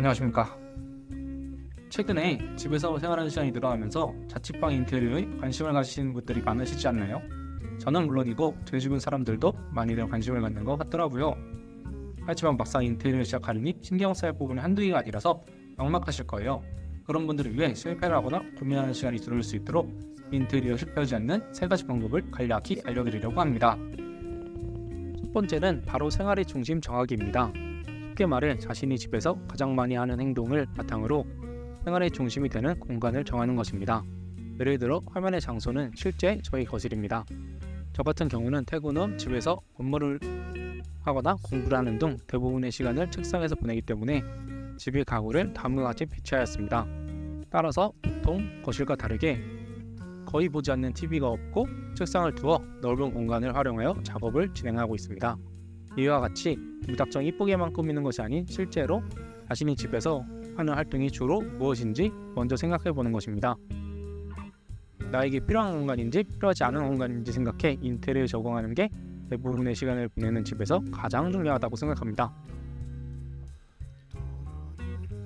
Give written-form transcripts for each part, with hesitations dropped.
안녕하십니까. 최근에 집에서 생활하는 시간이 늘어나면서 자취방 인테리어에 관심을 가지시는 분들이 많으시지 않나요? 저는 물론이고 제 주변 사람들도 많이들 관심을 갖는 것 같더라고요. 하지만 막상 인테리어를 시작하려니 신경 써야 할 부분이 한두 개가 아니라서 막막하실 거예요. 그런 분들을 위해 실패를 하거나 고민하는 시간이 줄을 수 있도록 인테리어 실패하지 않는 3가지 방법을 간략히 알려드리려고 합니다. 첫 번째는 바로 생활의 중심 정하기입니다. 쉽게 말해 자신이 집에서 가장 많이 하는 행동을 바탕으로 생활의 중심이 되는 공간을 정하는 것입니다. 예를 들어 화면의 장소는 실제 저희 거실입니다. 저 같은 경우는 퇴근 후 집에서 업무를 하거나 공부를 하는 등 대부분의 시간을 책상에서 보내기 때문에 집의 가구를 다음과 같이 배치하였습니다. 따라서 보통 거실과 다르게 거의 보지 않는 TV가 없고 책상을 두어 넓은 공간을 활용하여 작업을 진행하고 있습니다. 이와 같이 무작정 이쁘게만 꾸미는 것이 아닌 실제로 자신이 집에서 하는 활동이 주로 무엇인지 먼저 생각해 보는 것입니다. 나에게 필요한 공간인지 필요하지 않은 공간인지 생각해 인테리어에 적응하는 게 대부분의 시간을 보내는 집에서 가장 중요하다고 생각합니다.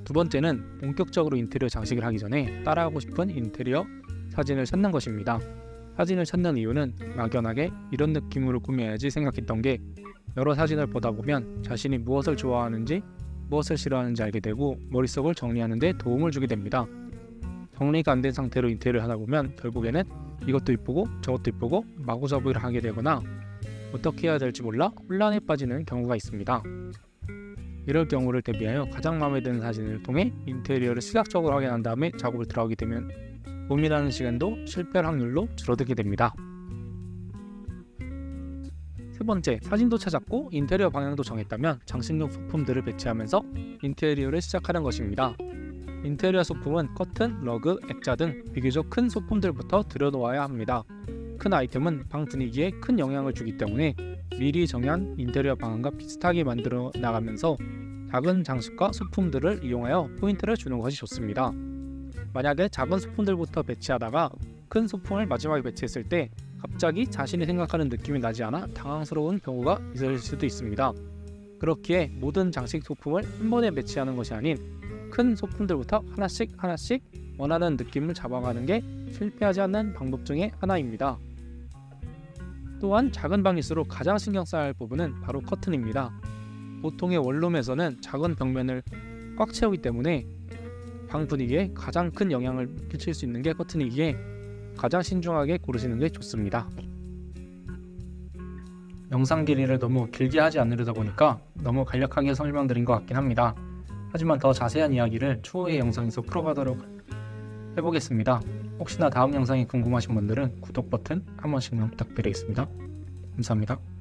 두 번째는 본격적으로 인테리어 장식을 하기 전에 따라하고 싶은 인테리어 사진을 찾는 것입니다. 사진을 찾는 이유는 막연하게 이런 느낌으로 꾸며야지 생각했던 게 여러 사진을 보다 보면 자신이 무엇을 좋아하는지 무엇을 싫어하는지 알게 되고 머릿속을 정리하는 데 도움을 주게 됩니다. 정리가 안 된 상태로 인테리어를 하다 보면 결국에는 이것도 이쁘고 저것도 이쁘고 마구잡이를 하게 되거나 어떻게 해야 될지 몰라 혼란에 빠지는 경우가 있습니다. 이럴 경우를 대비하여 가장 마음에 드는 사진을 통해 인테리어를 시각적으로 확인한 다음에 작업을 들어가게 되면 고민하는 시간도 실패할 확률로 줄어들게 됩니다. 세 번째, 사진도 찾았고 인테리어 방향도 정했다면 장식용 소품들을 배치하면서 인테리어를 시작하는 것입니다. 인테리어 소품은 커튼, 러그, 액자 등 비교적 큰 소품들부터 들여놓아야 합니다. 큰 아이템은 방 분위기에 큰 영향을 주기 때문에 미리 정한 인테리어 방안과 비슷하게 만들어 나가면서 작은 장식과 소품들을 이용하여 포인트를 주는 것이 좋습니다. 만약에 작은 소품들부터 배치하다가 큰 소품을 마지막에 배치했을 때 갑자기 자신이 생각하는 느낌이 나지 않아 당황스러운 경우가 있을 수도 있습니다. 그렇기에 모든 장식 소품을 한 번에 배치하는 것이 아닌 큰 소품들부터 하나씩 원하는 느낌을 잡아가는 게 실패하지 않는 방법 중에 하나입니다. 또한 작은 방일수록 가장 신경 써야 할 부분은 바로 커튼입니다. 보통의 원룸에서는 작은 벽면을 꽉 채우기 때문에 방 분위기에 가장 큰 영향을 끼칠 수 있는 게 커튼이기에 가장 신중하게 고르시는 게 좋습니다. 영상 길이를 너무 길게 하지 않으려다 보니까 너무 간략하게 설명드린 것 같긴 합니다. 하지만 더 자세한 이야기를 추후의 영상에서 풀어가도록 해보겠습니다. 혹시나 다음 영상이 궁금하신 분들은 구독 버튼 한 번씩만 부탁드리겠습니다. 감사합니다.